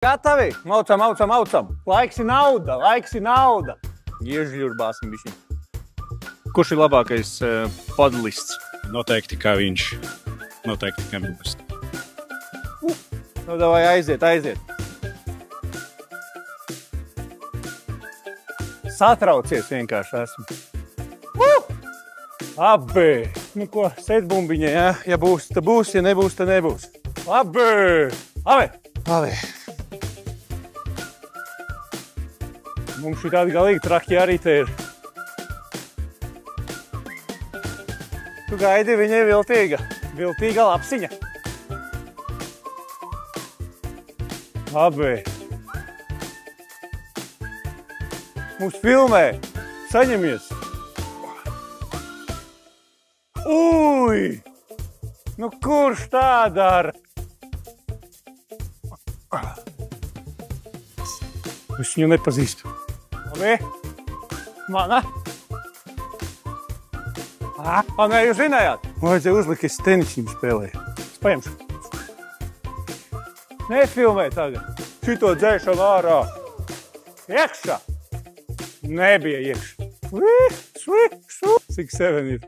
Gatavi? Maucam. Laiks ir nauda. Iežļurbāsim bišķiņ. Kurš ir labākais podlists? Noteikti kā viņš. Noteikti kā viņš. Nu, davai aiziet. Satraucies vienkārši esmu. Abi! Nu ko, sēd bumbiņai, ja? Ja būs, tad būs, ja nebūs, tad nebūs. Abi! Mums šī tādi galīgi traki arī te ir. Tu gaidi, viņa ir viltīga lapsiņa. Abi! Mums filmē! Saņemies! Uj! Nu kurš tā dara? Es viņu nepazīstu. Labi? Mana? Nē, jūs zinājāt? Man vajadzēja uzlikt, es tenišķim spēlēju. Es paņemšu. Nefilmē tagad. Šito dzēšanu ārā. Iekšā. Nebija iekšā. Sik 7 ir.